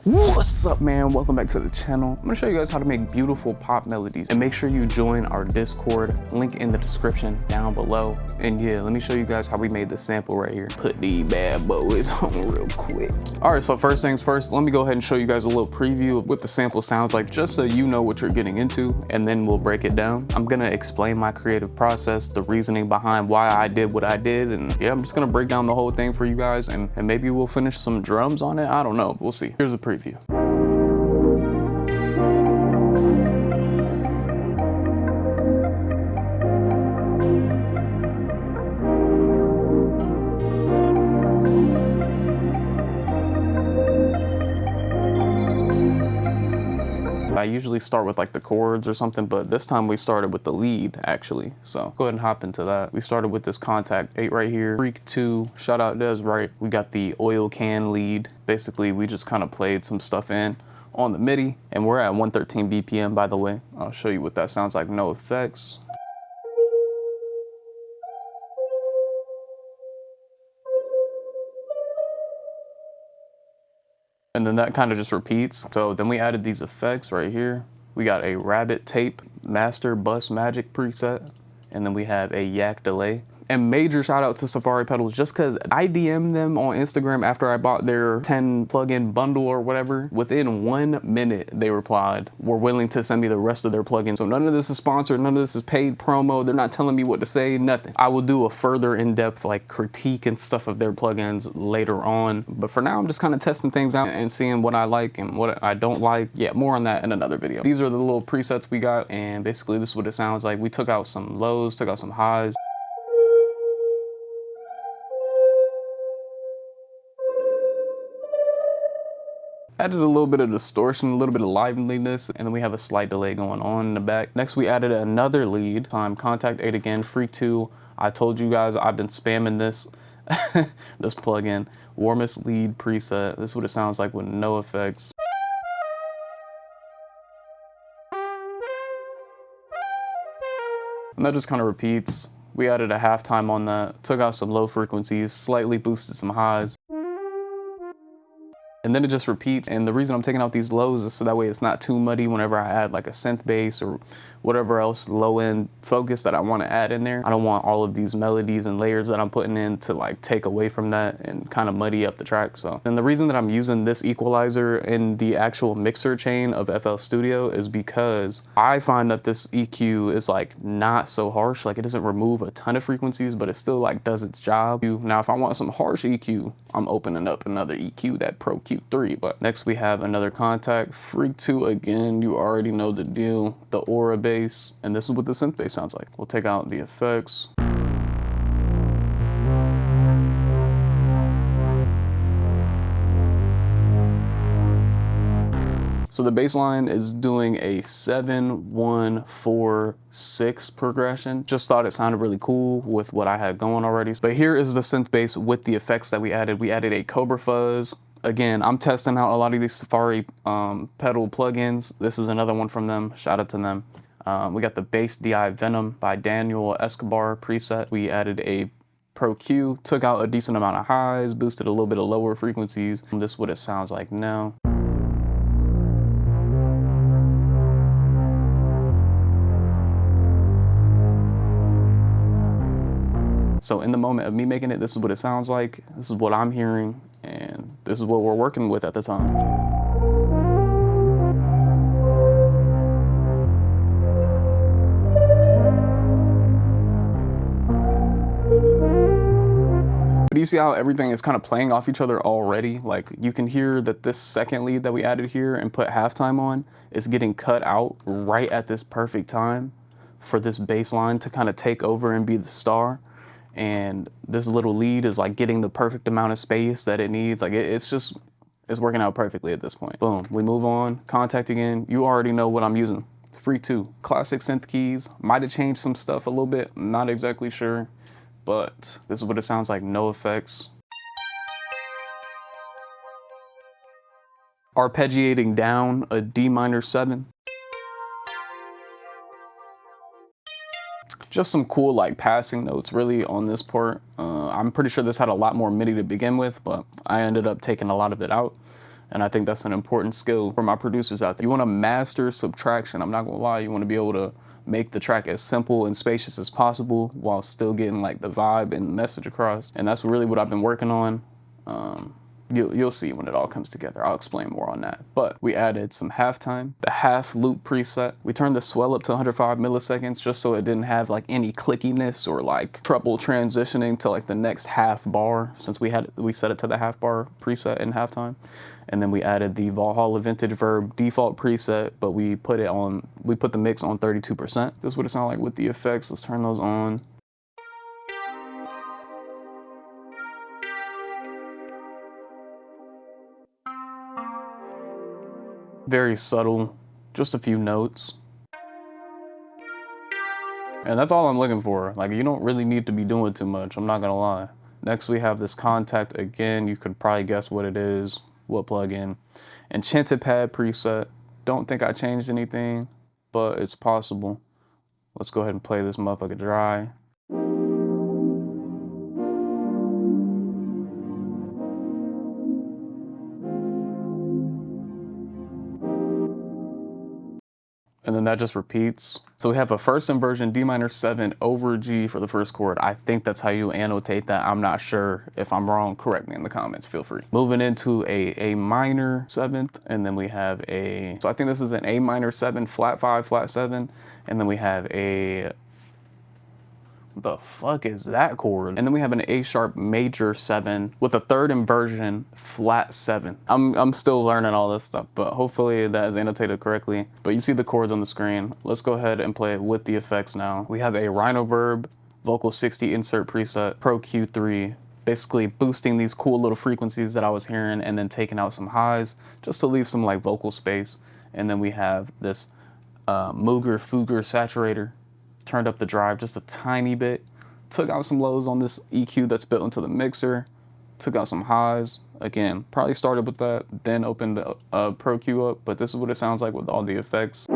What's up, man? Welcome back to the channel. I'm gonna show you guys how to make beautiful pop melodies, and make sure you join our Discord, link in the description down below. And yeah, let me show you guys how we made this sample right here. Put these bad boys on real quick. All right, so first things first, let me go ahead and show you guys a little preview of what the sample sounds like, just so you know what you're getting into, and then we'll break it down. I'm gonna explain my creative process, the reasoning behind why I did what I did, and yeah, I'm just gonna break down the whole thing for you guys, and maybe we'll finish some drums on it. I don't know, we'll see. Here's a preview. I usually start with like the chords or something, but this time we started with the lead actually. So go ahead and hop into that. We started with this Contact 8 right here. Freak 2, shout out Des, right? We got the oil can lead. Basically, we just kind of played some stuff in on the MIDI, and we're at 113 BPM, by the way. I'll show you what that sounds like, no effects. And then that kind of just repeats. So then we added these effects right here. We got a rabbit tape master bus magic preset, and then we have a yak delay. And major shout out to Safari Pedals, just because I DM'd them on Instagram after I bought their 10 plugin bundle or whatever. Within 1 minute, they replied, were willing to send me the rest of their plugins. So none of this is sponsored, none of this is paid promo. They're not telling me what to say, nothing. I will do a further in-depth like critique and stuff of their plugins later on. But for now, I'm just kind of testing things out and seeing what I like and what I don't like. Yeah, more on that in another video. These are the little presets we got, and basically this is what it sounds like. We took out some lows, took out some highs. Added a little bit of distortion, a little bit of liveliness, and then we have a slight delay going on in the back. Next, we added another lead, Contact 8 again, Freak 2. I told you guys I've been spamming this, this plugin. Warmest lead preset. This is what it sounds like with no effects. And that just kind of repeats. We added a halftime on that, took out some low frequencies, slightly boosted some highs. And then it just repeats. And the reason I'm taking out these lows is so that way it's not too muddy whenever I add like a synth bass or whatever else low end focus that I want to add in there. I don't want all of these melodies and layers that I'm putting in to like take away from that and kind of muddy up the track. So, and the reason that I'm using this equalizer in the actual mixer chain of FL Studio is because I find that this EQ is like not so harsh. Like it doesn't remove a ton of frequencies, but it still like does its job. Now, if I want some harsh EQ, I'm opening up another EQ, that Pro Q3. But next we have another Contact, Freak 2 again. You already know the deal. The Aura bass, and this is what the synth bass sounds like. We'll take out the effects. So the bass line is doing a 7-1-4-6 progression. Just thought it sounded really cool with what I had going already. But here is the synth bass with the effects that we added. We added a Cobra fuzz. Again, I'm testing out a lot of these Safari pedal plugins. This is another one from them. Shout out to them. We got the Bass DI Venom by Daniel Escobar preset. We added a Pro Q, took out a decent amount of highs, boosted a little bit of lower frequencies. This is what it sounds like now. So in the moment of me making it, this is what it sounds like. This is what I'm hearing, and this is what we're working with at the time. But you see how everything is kind of playing off each other already? Like you can hear that this second lead that we added here and put halftime on is getting cut out right at this perfect time for this bass line to kind of take over and be the star. And this little lead is like getting the perfect amount of space that it needs. Like it's working out perfectly at this point. Boom, we move on, Contact again. You already know what I'm using. Freak 2, classic synth keys. Might have changed some stuff a little bit, not exactly sure. But this is what it sounds like, no effects. Arpeggiating down a D minor 7. Just some cool like passing notes really on this part. I'm pretty sure this had a lot more MIDI to begin with, but I ended up taking a lot of it out. And I think that's an important skill for my producers out there. You want to master subtraction. I'm not gonna lie, you want to be able to make the track as simple and spacious as possible while still getting like the vibe and message across. And that's really what I've been working on. You'll see when it all comes together. I'll explain more on that. But we added some halftime, the half loop preset. We turned the swell up to 105 milliseconds just so it didn't have like any clickiness or like trouble transitioning to like the next half bar, since we set it to the half bar preset in halftime. And then we added the Valhalla Vintage Verb default preset, but we put the mix on 32%. This is what it sounds like with the effects. Let's turn those on. Very subtle, just a few notes. And that's all I'm looking for. Like, you don't really need to be doing too much, I'm not gonna lie. Next we have this contact again. You could probably guess what it is, what plugin. Enchanted Pad preset. Don't think I changed anything, but it's possible. Let's go ahead and play this motherfucker dry. And then that just repeats. So we have a first inversion D minor 7 over G for the first chord. I think that's how you annotate that. I'm not sure. If I'm wrong, correct me in the comments, feel free. Moving into a minor 7th, and then we have so I think this is an A minor 7, flat 5, flat 7, and then we have what the fuck is that chord? And then we have an A sharp major 7 with a third inversion flat 7. I'm still learning all this stuff, but hopefully that is annotated correctly. But you see the chords on the screen. Let's go ahead and play it with the effects now. We have a Rhino Verb Vocal 60 insert preset, Pro Q3, basically boosting these cool little frequencies that I was hearing and then taking out some highs just to leave some like vocal space. And then we have this Mooger Fugger saturator. Turned up the drive just a tiny bit, took out some lows on this EQ that's built into the mixer, took out some highs. Again, probably started with that, then opened the Pro Q up, but this is what it sounds like with all the effects.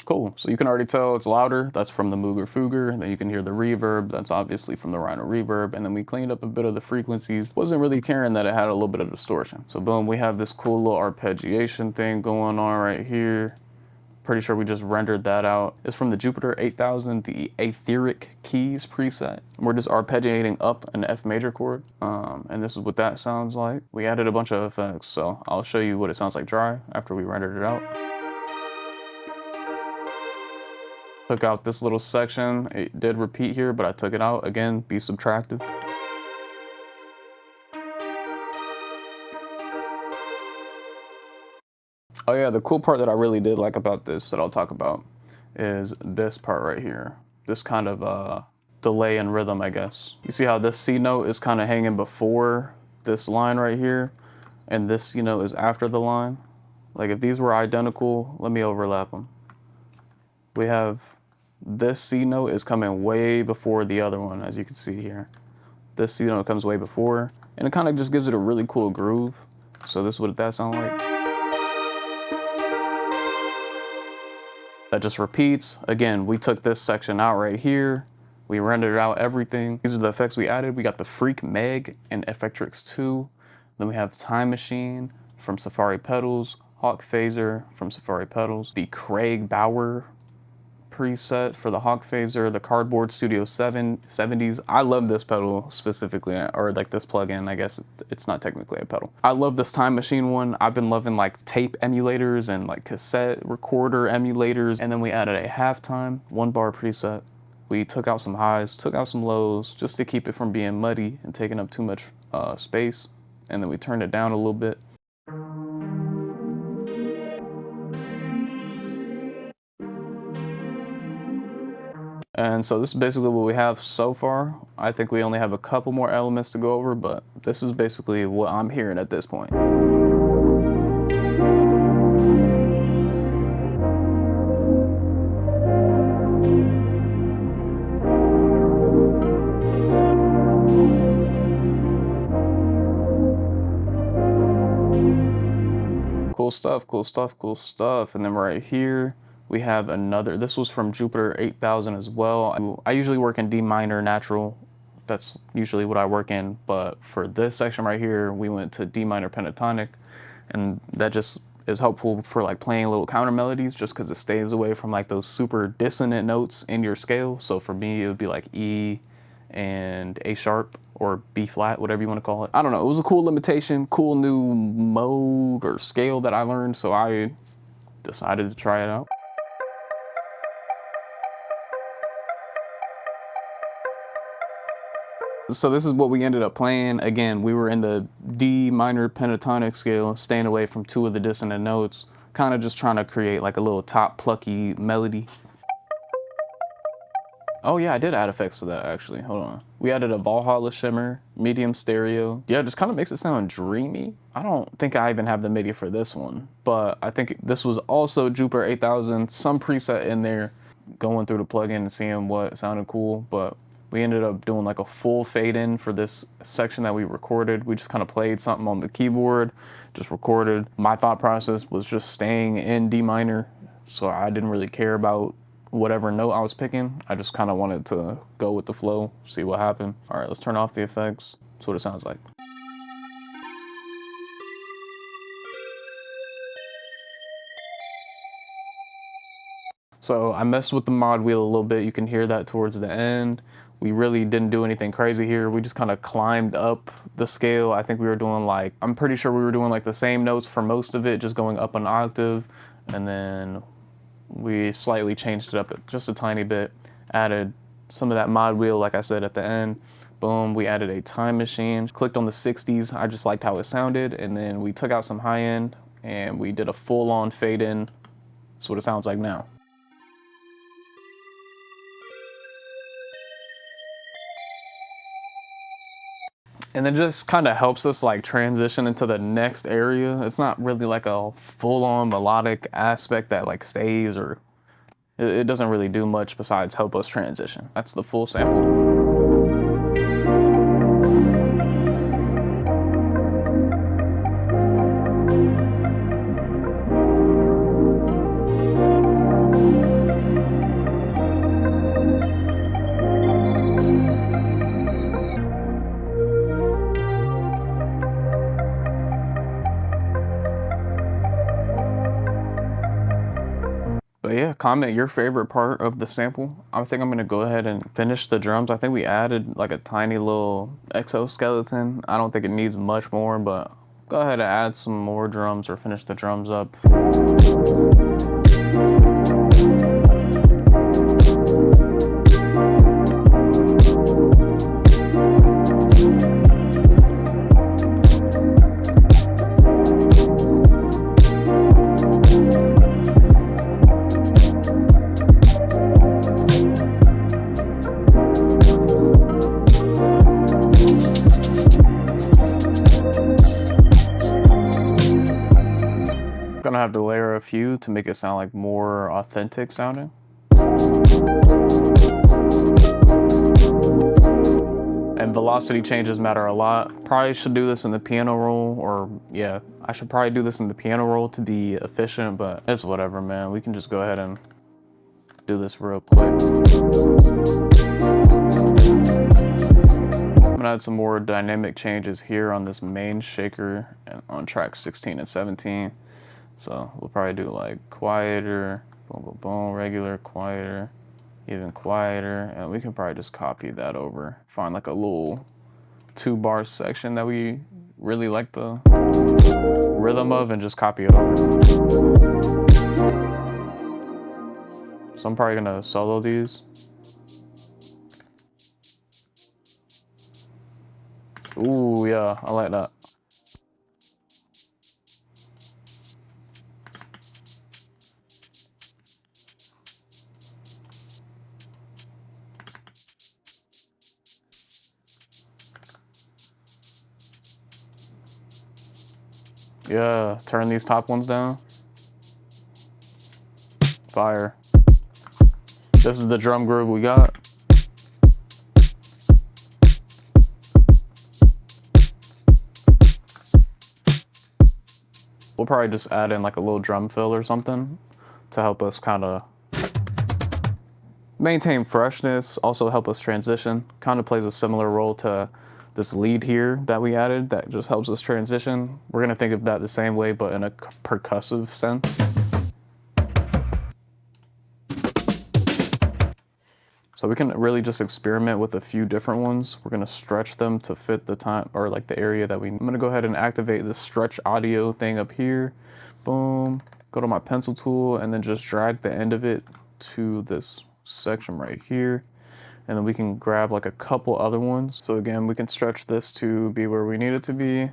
Cool, so you can already tell it's louder. That's from the Mooger Fugger. And then you can hear the reverb. That's obviously from the Rhino Reverb. And then we cleaned up a bit of the frequencies. Wasn't really caring that it had a little bit of distortion. So boom, we have this cool little arpeggiation thing going on right here. Pretty sure we just rendered that out. It's from the Jupiter 8000, the Etheric Keys preset. We're just arpeggiating up an F major chord. And this is what that sounds like. We added a bunch of effects, so I'll show you what it sounds like dry after we rendered it out. Took out this little section. It did repeat here, but I took it out. Again, be subtractive. Oh yeah, the cool part that I really did like about this that I'll talk about is this part right here. This kind of delay in rhythm, I guess. You see how this C note is kind of hanging before this line right here, and this C note is after the line. Like if these were identical, let me overlap them. We have this C note is coming way before the other one, as you can see here. This C note comes way before, and it kind of just gives it a really cool groove. So this is what that sounds like. That just repeats. Again, we took this section out right here. We rendered out everything. These are the effects we added. We got the Freak Meg and Effectrix 2. Then we have Time Machine from Safari Pedals, Hawk Phaser from Safari Pedals, the Craig Bauer preset for the Hawk Phaser, the Cardboard Studio 70s. I love this pedal specifically, or like this plugin. I guess it's not technically a pedal. I love this Time Machine one. I've been loving like tape emulators and like cassette recorder emulators. And then we added a halftime 1-bar preset. We took out some highs, took out some lows, just to keep it from being muddy and taking up too much space. And then we turned it down a little bit. And so this is basically what we have so far. I think we only have a couple more elements to go over, but this is basically what I'm hearing at this point. Cool stuff, cool stuff, cool stuff. And then right here, We have another, this was from Jupiter 8000 as well. I usually work in D minor natural. That's usually what I work in. But for this section right here, we went to D minor pentatonic. And that just is helpful for like playing little counter melodies just because it stays away from like those super dissonant notes in your scale. So for me, it would be like E and A sharp or B flat, whatever you want to call it. I don't know. It was a cool limitation, cool new mode or scale that I learned. So I decided to try it out. So this is what we ended up playing. Again, we were in the D minor pentatonic scale, staying away from two of the dissonant notes, kind of just trying to create like a little top plucky melody. Oh yeah, I did add effects to that actually. Hold on. We added a Valhalla shimmer, medium stereo. Yeah, it just kind of makes it sound dreamy. I don't think I even have the MIDI for this one, but I think this was also Jupiter 8000, some preset in there, going through the plugin and seeing what sounded cool, but we ended up doing like a full fade in for this section that we recorded. We just kind of played something on the keyboard, just recorded. My thought process was just staying in D minor, so I didn't really care about whatever note I was picking. I just kind of wanted to go with the flow, see what happened. All right, let's turn off the effects. That's what it sounds like. So I messed with the mod wheel a little bit. You can hear that towards the end. We really didn't do anything crazy here. We just kind of climbed up the scale. I think we were doing like, I'm pretty sure we were doing like the same notes for most of it, just going up an octave. And then we slightly changed it up just a tiny bit, added some of that mod wheel, like I said, at the end. Boom, we added a time machine, clicked on the 60s. I just liked how it sounded. And then we took out some high end and we did a full on fade in. That's what it sounds like now. And it just kind of helps us like transition into the next area. It's not really like a full-on melodic aspect that like stays, or it doesn't really do much besides help us transition. That's the full sample. But yeah, comment your favorite part of the sample. I think I'm gonna go ahead and finish the drums. I think we added like a tiny little exoskeleton. I don't think it needs much more, but go ahead and add some more drums or finish the drums up. Gonna have to layer a few to make it sound like more authentic sounding. And velocity changes matter a lot. Probably should do this in the piano roll, or yeah, I should probably do this in the piano roll to be efficient, but it's whatever, man. We can just go ahead and do this real quick. I'm gonna add some more dynamic changes here on this main shaker and on tracks 16 and 17. So we'll probably do like quieter, boom, boom, boom, regular, quieter, even quieter. And we can probably just copy that over. Find like a little 2-bar section that we really like the rhythm of and just copy it over. So I'm probably gonna solo these. Ooh, yeah, I like that. Yeah, turn these top ones down. Fire. This is the drum groove we got. We'll probably just add in like a little drum fill or something to help us kind of maintain freshness, also help us transition. Kind of plays a similar role to this lead here that we added that just helps us transition. We're gonna think of that the same way, but in a percussive sense. So we can really just experiment with a few different ones. We're gonna stretch them to fit the time, or like the area that I'm gonna go ahead and activate the stretch audio thing up here. Boom, go to my pencil tool and then just drag the end of it to this section right here. And then we can grab like a couple other ones. So again, we can stretch this to be where we need it to be.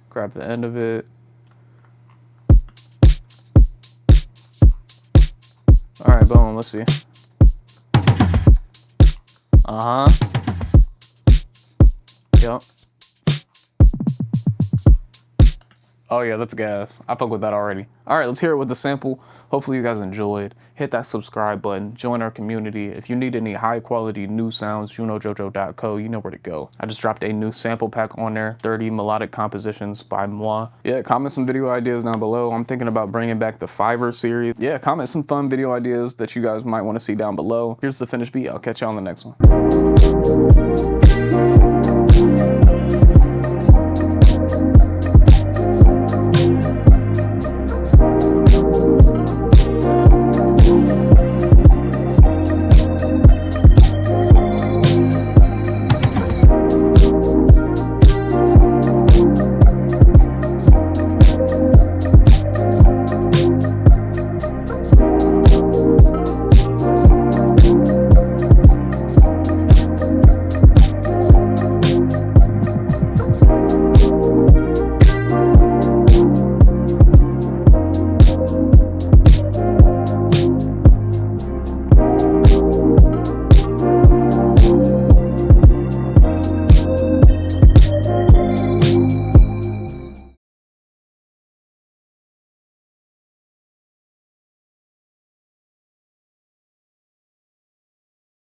Grab the end of it. All right, boom, let's see. Yep. Oh yeah, that's gas. I fuck with that already. All right, let's hear it with the sample. Hopefully you guys enjoyed. Hit that subscribe button, join our community. If you need any high quality new sounds, junojojo.co, you know where to go. I just dropped a new sample pack on there, 30 melodic compositions by moi. Yeah, comment some video ideas down below. I'm thinking about bringing back the Fiverr series. Yeah, comment some fun video ideas that you guys might want to see down below. Here's the finished beat. I'll catch you on the next one.